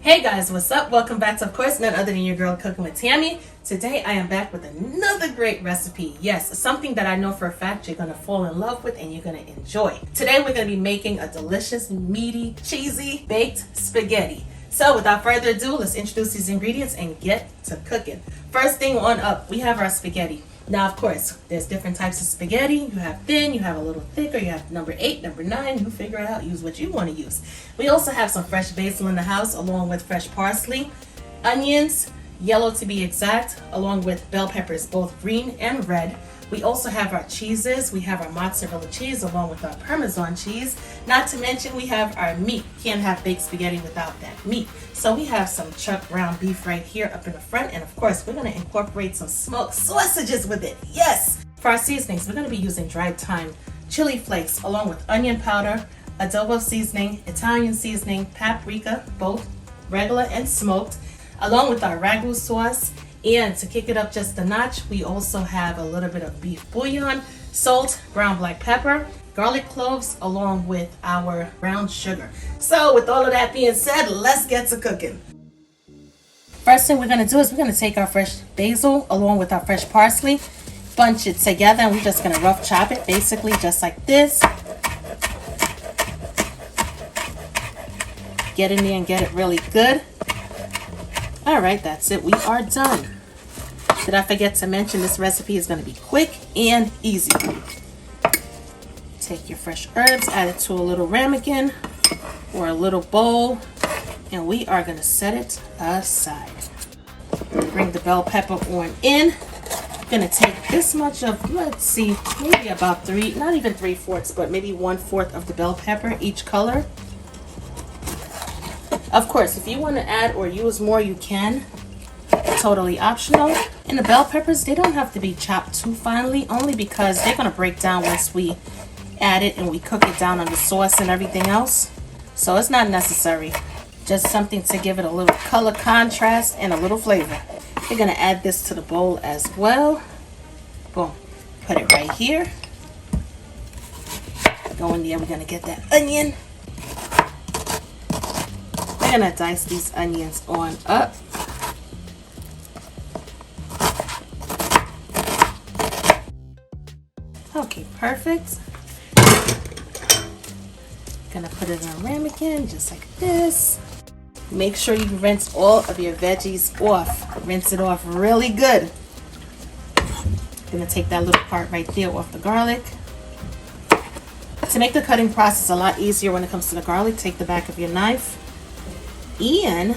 Hey guys, what's up? Welcome back to, of course, none other than your girl Cooking with Tammy. Today I am back with another great recipe. Yes, something that I know for a fact you're going to fall in love with and you're going to enjoy. Today we're going to be making a delicious, meaty, cheesy, baked spaghetti. So without further ado, let's introduce these ingredients and get to cooking. First thing on up, we have our spaghetti. Now, of course, there's different types of spaghetti. You have thin, you have a little thicker, you have number 8, number 9. You figure it out, use what you want to use. We also have some fresh basil in the house, along with fresh parsley, onions, yellow to be exact, along with bell peppers, both green and red. We also have our cheeses. We have our mozzarella cheese along with our parmesan cheese. Not to mention we have our meat. Can't have baked spaghetti without that meat. So we have some chuck ground beef right here up in the front. And of course, we're going to incorporate some smoked sausages with it. Yes! For our seasonings, we're going to be using dried thyme, chili flakes, along with onion powder, adobo seasoning, Italian seasoning, paprika, both regular and smoked, along with our ragu sauce. And to kick it up just a notch, we also have a little bit of beef bouillon, salt, ground black pepper, garlic cloves, along with our brown sugar. So with all of that being said, let's get to cooking. First thing we're going to do is we're going to take our fresh basil along with our fresh parsley, bunch it together, and we're just going to rough chop it, basically just like this. Get in there and get it really good. All right, that's it. We are done. Did I forget to mention this recipe is going to be quick and easy. Take your fresh herbs, add it to a little ramekin or a little bowl, and we are going to set it aside. Bring the bell pepper on in. I'm going to take this much of, let's see, maybe about 3, not even 3/4, but maybe 1/4 of the bell pepper, each color. Of course, if you want to add or use more, you can. Totally optional. And the bell peppers, they don't have to be chopped too finely, only because they're going to break down once we add it and we cook it down on the sauce and everything else. So it's not necessary. Just something to give it a little color contrast and a little flavor. We're going to add this to the bowl as well. Boom. Put it right here. Go in there. We're going to get that onion. We're going to dice these onions on up. Okay, perfect. Gonna put it in a ramekin just like this. Make sure you rinse all of your veggies off. Rinse it off really good. Gonna take that little part right there off the garlic. To make the cutting process a lot easier when it comes to the garlic, take the back of your knife and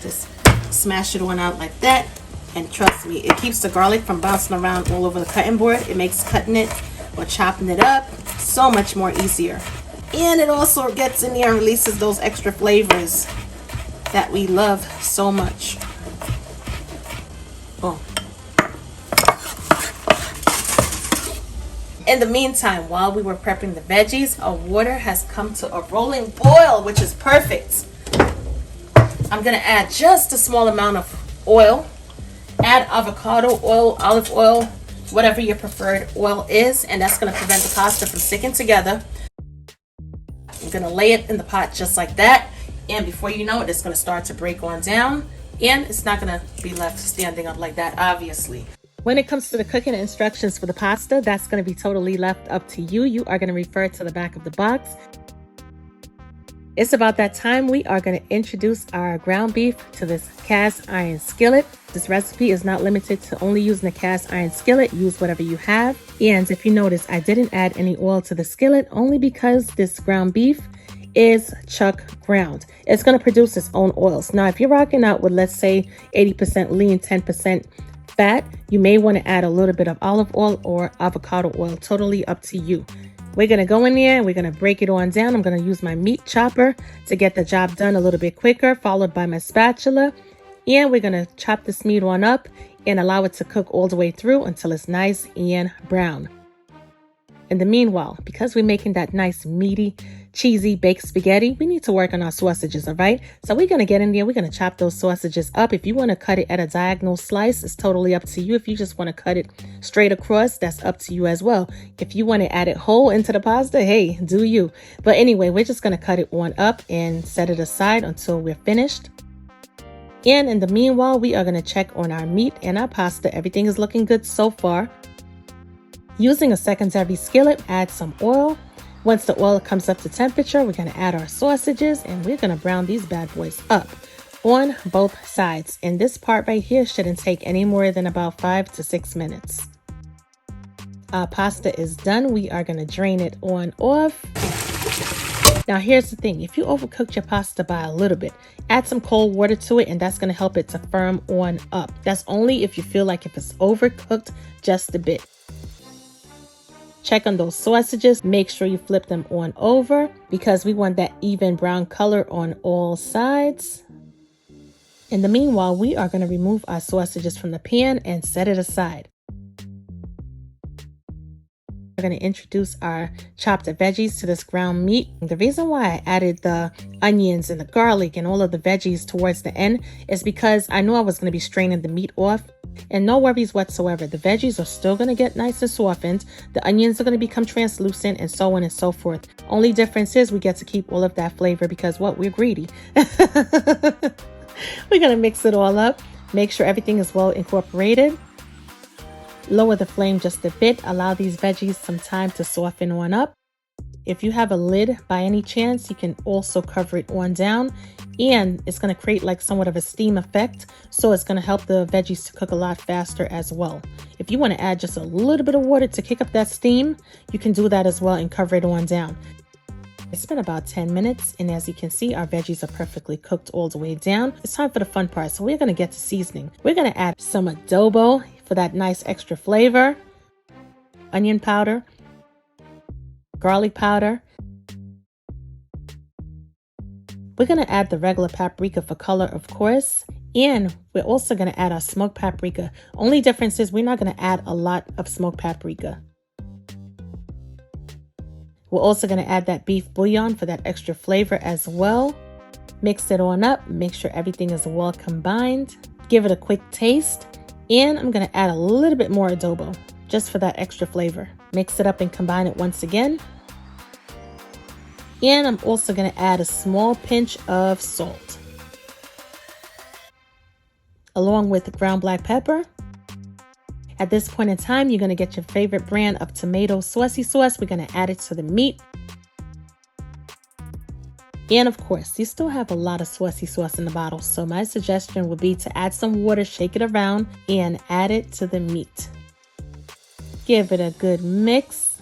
just smash it on out like that. And trust me, it keeps the garlic from bouncing around all over the cutting board. It makes cutting it or chopping it up so much more easier. And it also gets in there and releases those extra flavors that we love so much. Boom. In the meantime, while we were prepping the veggies, our water has come to a rolling boil, which is perfect. I'm going to add just a small amount of oil. Add avocado oil, olive oil, whatever your preferred oil is, and that's going to prevent the pasta from sticking together. I'm going to lay it in the pot just like that, and before you know it, it's going to start to break on down, and it's not going to be left standing up like that, obviously. When it comes to the cooking instructions for the pasta, that's going to be totally left up to you. You are going to refer to the back of the box. It's about that time. We are going to introduce our ground beef to this cast iron skillet. This recipe is not limited to only using a cast iron skillet. Use whatever you have. And if you notice, I didn't add any oil to the skillet only because this ground beef is chuck ground. It's going to produce its own oils. Now, if you're rocking out with, let's say, 80% lean, 10% fat, you may want to add a little bit of olive oil or avocado oil. Totally up to you. We're going to go in there and we're going to break it on down. I'm going to use my meat chopper to get the job done a little bit quicker, followed by my spatula. And we're going to chop this meat on up and allow it to cook all the way through until it's nice and brown. In the meanwhile, because we're making that nice meaty, cheesy baked spaghetti, we need to work on our sausages, all right? So we're going to get in there. We're going to chop those sausages up. If you want to cut it at a diagonal slice, it's totally up to you. If you just want to cut it straight across, that's up to you as well. If you want to add it whole into the pasta, hey, do you. But anyway, we're just going to cut it on up and set it aside until we're finished. And in the meanwhile, we are going to check on our meat and our pasta. Everything is looking good so far. Using a secondary skillet, add some oil. Once the oil comes up to temperature, we're going to add our sausages and we're going to brown these bad boys up on both sides. And this part right here shouldn't take any more than about 5 to 6 minutes. Our pasta is done. We are going to drain it on off. Now here's the thing, if you overcooked your pasta by a little bit, add some cold water to it and that's going to help it to firm on up. That's only if you feel like if it's overcooked just a bit. Check on those sausages, make sure you flip them on over because we want that even brown color on all sides. In the meanwhile, we are going to remove our sausages from the pan and set it aside. We're going to introduce our chopped veggies to this ground meat. The reason why I added the onions and the garlic and all of the veggies towards the end is because I knew I was going to be straining the meat off. And no worries whatsoever. The veggies are still going to get nice and softened. The onions are going to become translucent and so on and so forth. Only difference is we get to keep all of that flavor because what? We're greedy. We're going to mix it all up. Make sure everything is well incorporated. Lower the flame just a bit. Allow these veggies some time to soften on up. If you have a lid by any chance, you can also cover it on down and it's going to create like somewhat of a steam effect. So it's going to help the veggies to cook a lot faster as well. If you want to add just a little bit of water to kick up that steam, you can do that as well and cover it on down. It's been about 10 minutes and as you can see, our veggies are perfectly cooked all the way down. It's time for the fun part. So we're going to get to seasoning. We're going to add some adobo for that nice extra flavor, onion powder, garlic powder. We're going to add the regular paprika for color, of course, and we're also going to add our smoked paprika. Only difference is we're not going to add a lot of smoked paprika. We're also going to add that beef bouillon for that extra flavor as well. Mix it on up, make sure everything is well combined. Give it a quick taste. And I'm going to add a little bit more adobo just for that extra flavor. Mix it up and combine it once again. And I'm also going to add a small pinch of salt along with the ground black pepper. At this point in time, you're going to get your favorite brand of tomato saucy sauce. We're going to add it to the meat. And of course, you still have a lot of saucy sauce in the bottle. So my suggestion would be to add some water, shake it around, and add it to the meat. Give it a good mix.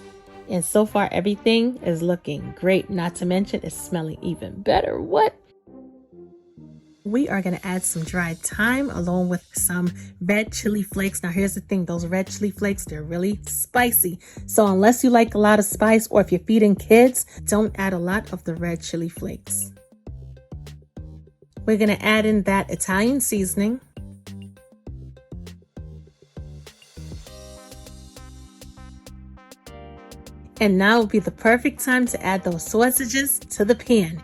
And so far, everything is looking great. Not to mention, it's smelling even better. What? We are going to add some dried thyme along with some red chili flakes. Now, here's the thing. Those red chili flakes, they're really spicy. So unless you like a lot of spice or if you're feeding kids, don't add a lot of the red chili flakes. We're going to add in that Italian seasoning. And now will be the perfect time to add those sausages to the pan.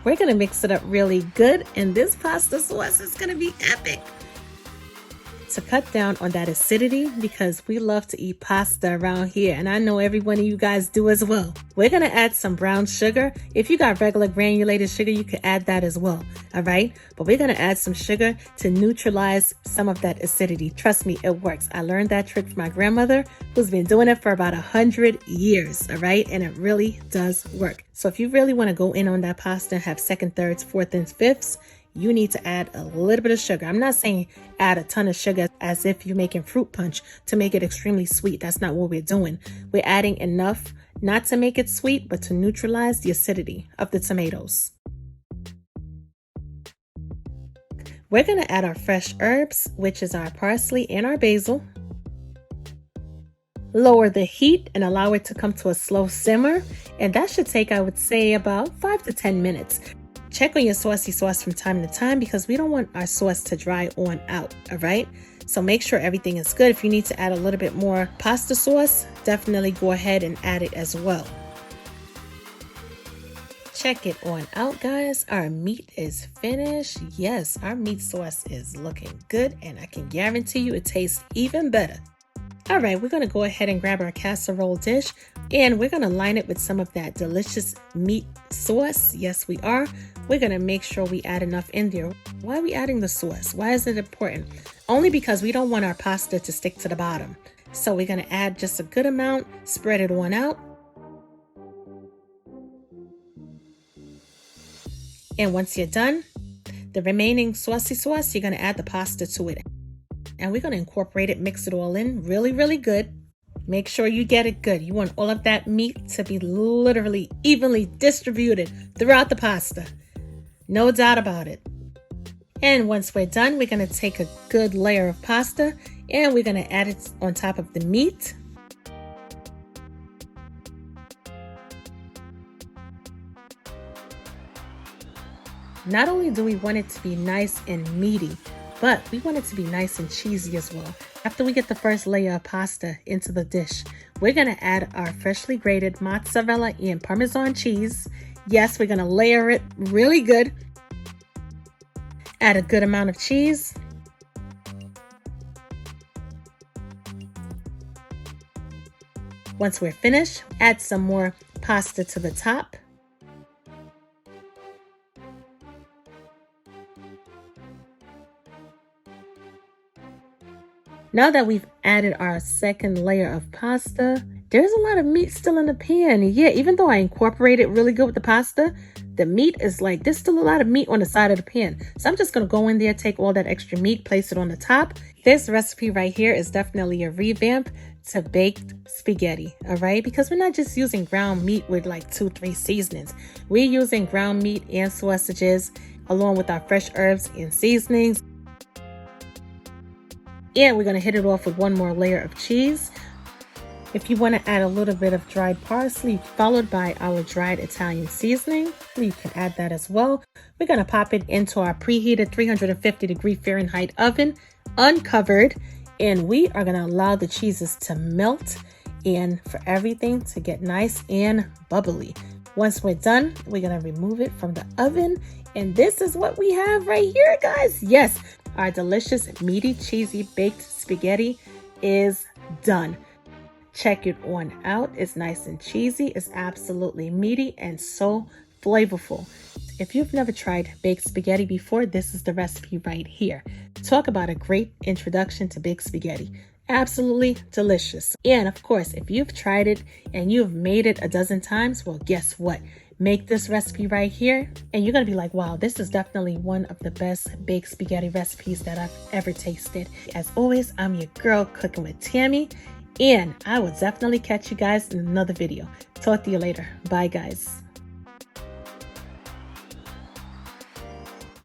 We're going to mix it up really good, and this pasta sauce is going to be epic. To cut down on that acidity, because we love to eat pasta around here, and I know every one of you guys do as well. We're going to add some brown sugar. If you got regular granulated sugar, you can add that as well, all right? But we're going to add some sugar to neutralize some of that acidity. Trust me, it works. I learned that trick from my grandmother, who's been doing it for about 100 years, all right? And it really does work. So if you really want to go in on that pasta and have second, thirds, fourth, and fifths, you need to add a little bit of sugar. I'm not saying add a ton of sugar as if you're making fruit punch to make it extremely sweet. That's not what we're doing. We're adding enough not to make it sweet, but to neutralize the acidity of the tomatoes. We're going to add our fresh herbs, which is our parsley and our basil. Lower the heat and allow it to come to a slow simmer. And that should take, I would say, about 5 to 10 minutes. Check on your saucy sauce from time to time because we don't want our sauce to dry on out, all right? So make sure everything is good. If you need to add a little bit more pasta sauce, definitely go ahead and add it as well. Check it on out, guys. Our meat is finished. Yes, our meat sauce is looking good, and I can guarantee you it tastes even better. All right, we're gonna go ahead and grab our casserole dish, and we're gonna line it with some of that delicious meat sauce. Yes, we are. We're gonna make sure we add enough in there. Why are we adding the sauce? Why is it important? Only because we don't want our pasta to stick to the bottom. So we're gonna add just a good amount, spread it on out. And once you're done, the remaining saucy sauce, you're gonna add the pasta to it. And we're gonna incorporate it, mix it all in really, really good. Make sure you get it good. You want all of that meat to be literally evenly distributed throughout the pasta. No doubt about it. And once we're done, we're gonna take a good layer of pasta and we're gonna add it on top of the meat. Not only do we want it to be nice and meaty, but we want it to be nice and cheesy as well. After we get the first layer of pasta into the dish, we're gonna add our freshly grated mozzarella and parmesan cheese. Yes, we're gonna layer it really good. Add a good amount of cheese. Once we're finished, add some more pasta to the top. Now that we've added our second layer of pasta, there's a lot of meat still in the pan. Yeah, even though I incorporate it really good with the pasta, the meat is like, there's still a lot of meat on the side of the pan. So I'm just gonna go in there, take all that extra meat, place it on the top. This recipe right here is definitely a revamp to baked spaghetti, all right? Because we're not just using ground meat with like 2-3 seasonings. We're using ground meat and sausages along with our fresh herbs and seasonings. And we're gonna hit it off with one more layer of cheese. If you wanna add a little bit of dried parsley followed by our dried Italian seasoning, you can add that as well. We're gonna pop it into our preheated 350-degree Fahrenheit oven, uncovered, and we are gonna allow the cheeses to melt and for everything to get nice and bubbly. Once we're done, we're gonna remove it from the oven, and this is what we have right here, guys. Yes, our delicious, meaty, cheesy baked spaghetti is done. Check it on out. It's nice and cheesy. It's absolutely meaty and so flavorful. If you've never tried baked spaghetti before, this is the recipe right here. Talk about a great introduction to baked spaghetti. Absolutely delicious. And of course, if you've tried it and you've made it a dozen times, well, guess what? Make this recipe right here and you're gonna be like, wow, this is definitely one of the best baked spaghetti recipes that I've ever tasted. As always, I'm your girl cooking with Tammy, and I will definitely catch you guys in another video. Talk to you later. Bye, guys.